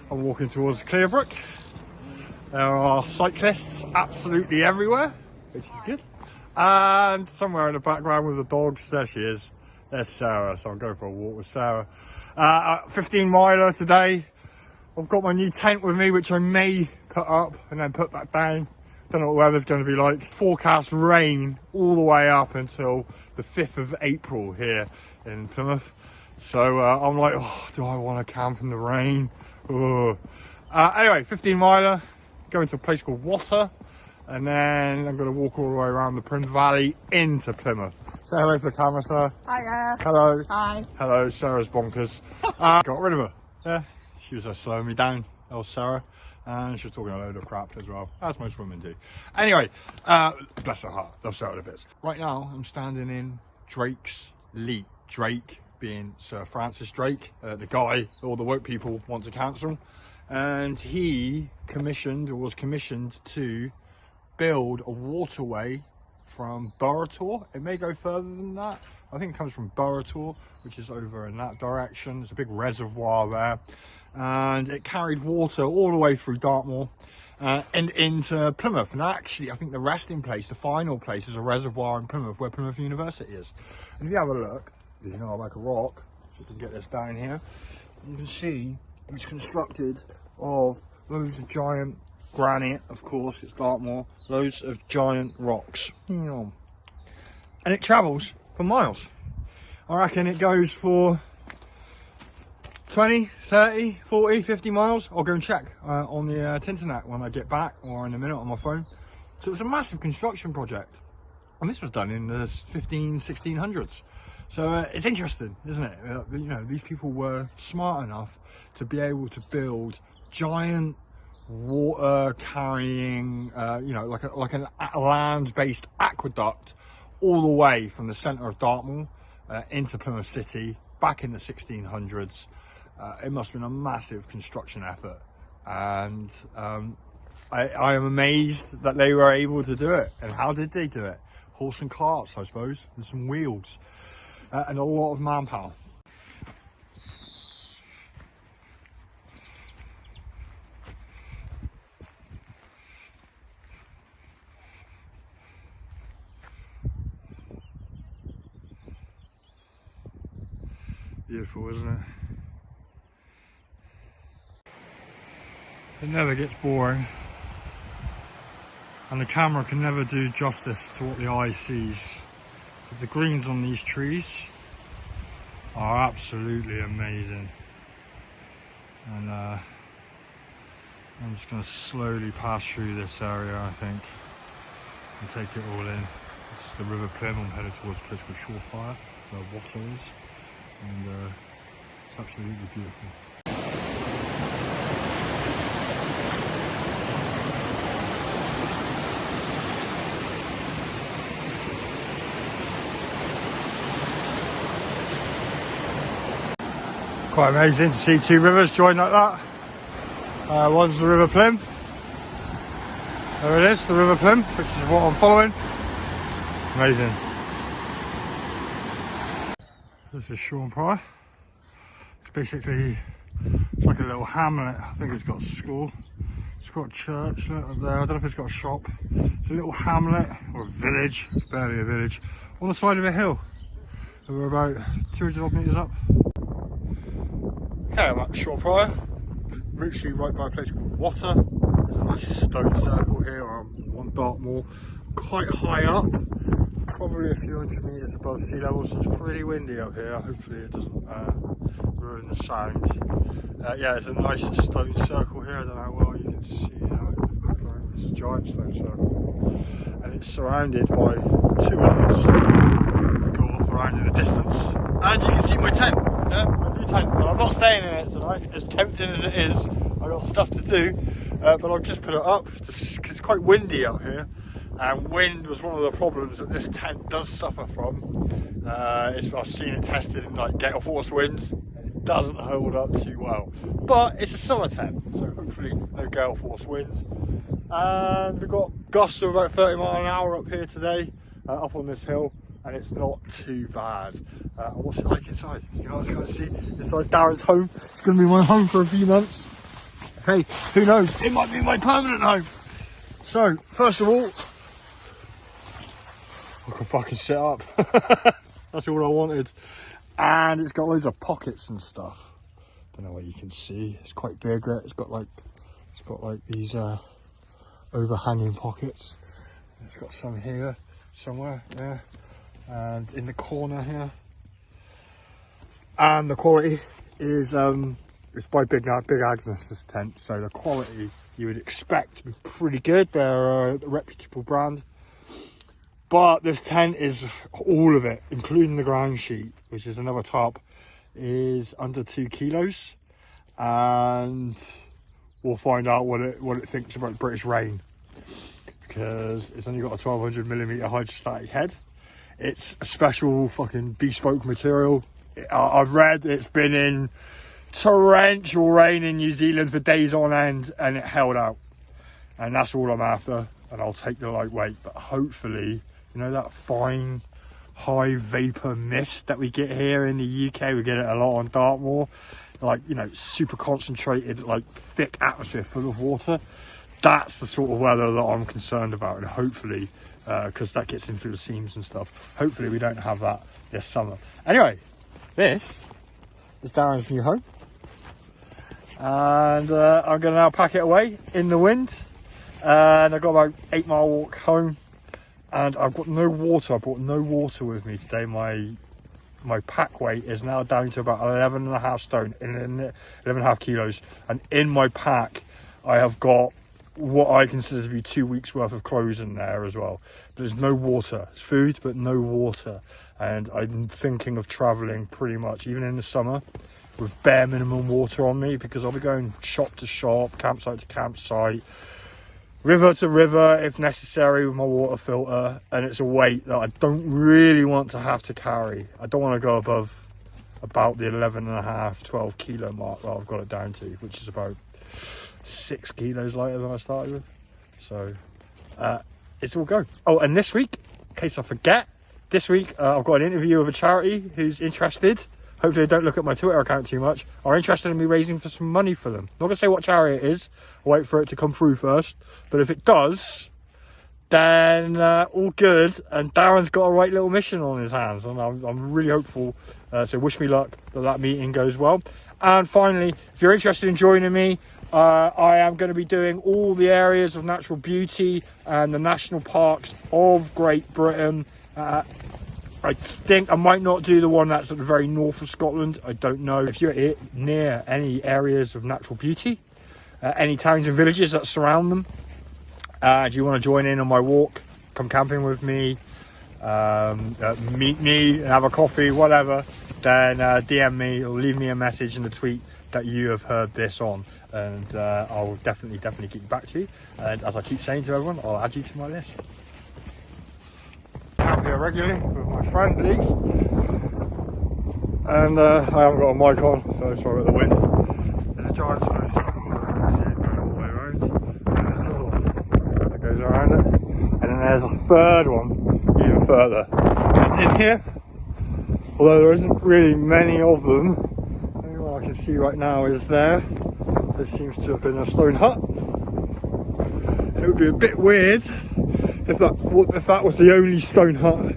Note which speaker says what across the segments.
Speaker 1: I'm walking towards Clearbrook. There are cyclists absolutely everywhere, which is good. And somewhere in the background with the dogs, there she is. There's Sarah, so I'll go for a walk with Sarah. 15 miler today. I've got my new tent with me, which I may put up and then put back down. Don't know what the weather's going to be like. Forecast rain all the way up until the 5th of April here in Plymouth. So I'm like, oh, do I want to camp in the rain? Anyway, 15 miler, going to a place called Water, and then I'm going to walk all the way around the Plym Valley into Plymouth. Say hello to the camera, sir.
Speaker 2: Hi.
Speaker 1: Hello.
Speaker 2: Hi.
Speaker 1: Hello, Sarah's bonkers. Got rid of her. Yeah, she was slowing me down. That was Sarah. And she was talking a load of crap as well, as most women do. Anyway, bless her heart. Love Sarah to bits. Right now, I'm standing in Drake's Leat. Drake being Sir Francis Drake, the guy all the woke people want to cancel. And he was commissioned to build a waterway from Burrator. It may go further than that. I think it comes from Burrator, which is over in that direction. There's a big reservoir there. And it carried water all the way through Dartmoor and into Plymouth. And actually, I think the resting place, the final place, is a reservoir in Plymouth where Plymouth University is. And if you have a look, because you know I like a rock, so you can get this down here, you can see it's constructed of loads of giant granite, of course, it's Dartmoor, loads of giant rocks. And it travels for miles. I reckon it goes for 20, 30, 40, 50 miles. I'll go and check on the Tinternet when I get back, or in a minute on my phone. So it was a massive construction project. And this was done in the 1600s. So it's interesting, isn't it? You know, these people were smart enough to be able to build giant water carrying, you know, like a land-based aqueduct all the way from the centre of Dartmoor into Plymouth City back in the 1600s. It must have been a massive construction effort, and I am amazed that they were able to do it. And how did they do it? Horse and carts, I suppose, and some wheels, and a lot of manpower. Beautiful, isn't it? It never gets boring, and the camera can never do justice to what the eye sees. But the greens on these trees are absolutely amazing, and I'm just going to slowly pass through this area, I think, and take it all in. This is the River Plym. I'm headed towards a place called Shaugh, where Water is, and it's absolutely beautiful. Quite amazing to see two rivers join like that. One's the River Plym. There it is, the River Plym, which is what I'm following. Amazing. This is Shaugh. It's basically like a little hamlet. I think it's got a school. It's got a church up there. I don't know if it's got a shop. It's a little hamlet or a village. It's barely a village. On the side of a hill. We're about 200 odd metres up. Okay, I'm at Shaugh, literally right by a place called Water. There's a nice stone circle here on Dartmoor, quite high up, probably a few hundred metres above sea level, so it's pretty windy up here. Hopefully it doesn't ruin the sound. Yeah, there's a nice stone circle here. I don't know how well you can see now. It's a giant stone circle, and it's surrounded by two others that go off around in the distance. And you can see my tent. Yeah, my new tent, and I'm not staying in it tonight, as tempting as it is. I've got stuff to do, but I've just put it up. It's quite windy out here, and wind was one of the problems that this tent does suffer from. I've seen it tested in like gale force winds. It doesn't hold up too well, but it's a summer tent, so hopefully no gale force winds. And we've got gusts of about 30 miles an hour up here today, up on this hill. And it's not too bad. What's it like inside? You guys can't see inside Darren's home. It's going to be my home for a few months. hey, who knows, it might be my permanent home. So, first of all, I can fucking sit up. That's all I wanted. And it's got loads of pockets and stuff. Don't know what you can see. It's quite big. It's got like these overhanging pockets. It's got some here, somewhere, yeah, and in the corner here. And the quality is it's by Big Agnes, this tent. So the quality you would expect to be pretty good. They're a reputable brand. But this tent is, all of it, including the ground sheet, which is another top, is under 2 kilos. And we'll find out what it thinks about British rain. Because it's only got a 1200mm hydrostatic head. It's a special fucking bespoke material. I've read it's been in torrential rain in New Zealand for days on end and it held out. And that's all I'm after. And I'll take the lightweight, but hopefully, you know, that fine high vapor mist that we get here in the UK, we get it a lot on Dartmoor, like, you know, super concentrated, like thick atmosphere full of water. That's the sort of weather that I'm concerned about, and hopefully, because that gets in through the seams and stuff, hopefully we don't have that this summer. Anyway, this is Darren's new home, and I'm going to now pack it away in the wind. And I've got about 8 mile walk home, and I've got no water. I brought no water with me today. My pack weight is now down to about 11.5 stone, 11.5 kilos, and in my pack I have got what I consider to be 2 weeks worth of clothes in there as well. But there's no water. It's food but no water, and I'm thinking of traveling pretty much even in the summer with bare minimum water on me, because I'll be going shop to shop, campsite to campsite, river to river if necessary with my water filter, and it's a weight that I don't really want to have to carry. I don't want to go above about the 11.5, 12 kilo mark that I've got it down to, which is about 6 kilos lighter than I started with. So it's all go. Oh, and this week, in case I forget, this week I've got an interview with a charity who's interested. Hopefully they don't look at my Twitter account too much. Are interested in me raising for some money for them. Not going to say what charity it is. I'll wait for it to come through first. But if it does, then all good. And Darren's got a right little mission on his hands. And I'm really hopeful. So wish me luck that meeting goes well. And finally, if you're interested in joining me, I am going to be doing all the areas of natural beauty and the national parks of Great Britain. I think I might not do the one that's at the very north of Scotland. I don't know. If you're near any areas of natural beauty, any towns and villages that surround them, do you want to join in on my walk, come camping with me, meet me and have a coffee, whatever, then DM me or leave me a message in the tweet that you have heard this on, and I'll definitely get you back to you. And as I keep saying to everyone, I'll add you to my list. Out here regularly with my friend Leat, and I haven't got a mic on, so sorry about the wind. There's a giant stone circle, you can see it going all the way around, and there's another one that goes around it, and then there's a third one even further. And in here, although there isn't really many of them, the only one I can see right now is there. There seems to have been a stone hut. It would be a bit weird if that was the only stone hut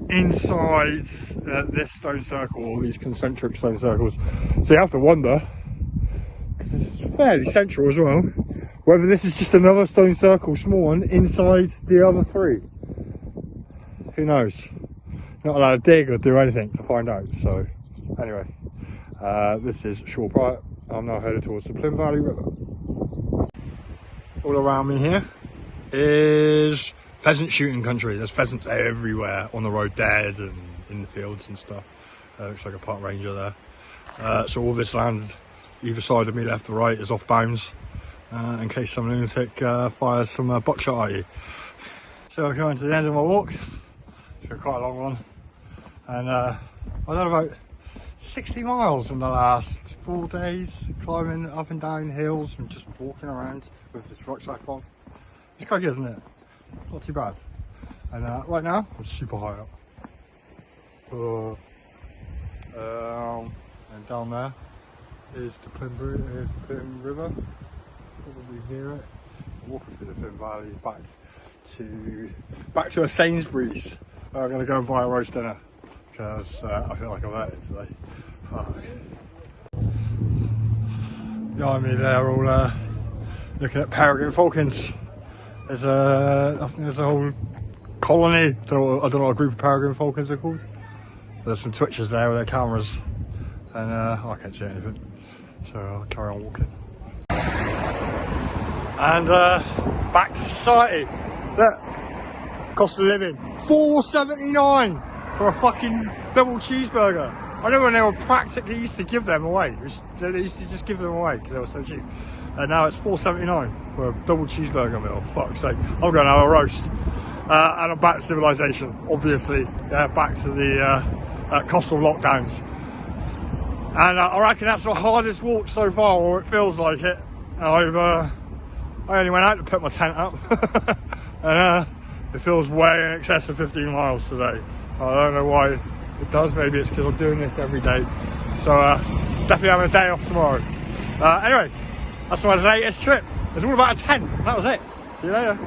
Speaker 1: inside this stone circle, or these concentric stone circles. So you have to wonder, because it's fairly central as well, whether this is just another stone circle, small one, inside the other 3. Who knows? Not allowed to dig or do anything to find out. So anyway, this is Shaugh. I'm now headed towards the Plym Valley River. All around me here is pheasant shooting country. There's pheasants everywhere on the road, dead, and in the fields and stuff. Looks like a park ranger there. So all this land either side of me, left or right, is off bounds in case some lunatic fires some buckshot at you. So I'm coming to the end of my walk. It's been quite a long one, and I've done about 60 miles in the last 4 days, climbing up and down hills and just walking around with this rucksack on. It's quite good, isn't it? It's not too bad. And right now, I'm super high up. And down there is the Plym River. probably hear it. Walking through the Plym Valley back to a Sainsbury's. I'm going to go and buy a roast dinner because I feel like I've had it today. Fuck. Behind me there, all looking at peregrine falcons. I think there's a whole colony. I don't know what a group of peregrine falcons are called. There's some twitchers there with their cameras, and I can't see anything, so I'll carry on walking. And back to society. Look, cost of living $4.79 for a fucking double cheeseburger. I know when they were practically used to give them away. They used to just give them away because they were so cheap. And now it's $4.79 for a double cheeseburger meal. Fuck's sake. I'm going to have a roast. And I'm back to civilization, obviously. Back to the coastal lockdowns. And I reckon that's the hardest walk so far, or it feels like it. I only went out to put my tent up. And it feels way in excess of 15 miles today. I don't know why it does. Maybe it's because I'm doing this every day. So definitely having a day off tomorrow. Anyway, that's my latest trip. It's all about a tent. That was it. See you later.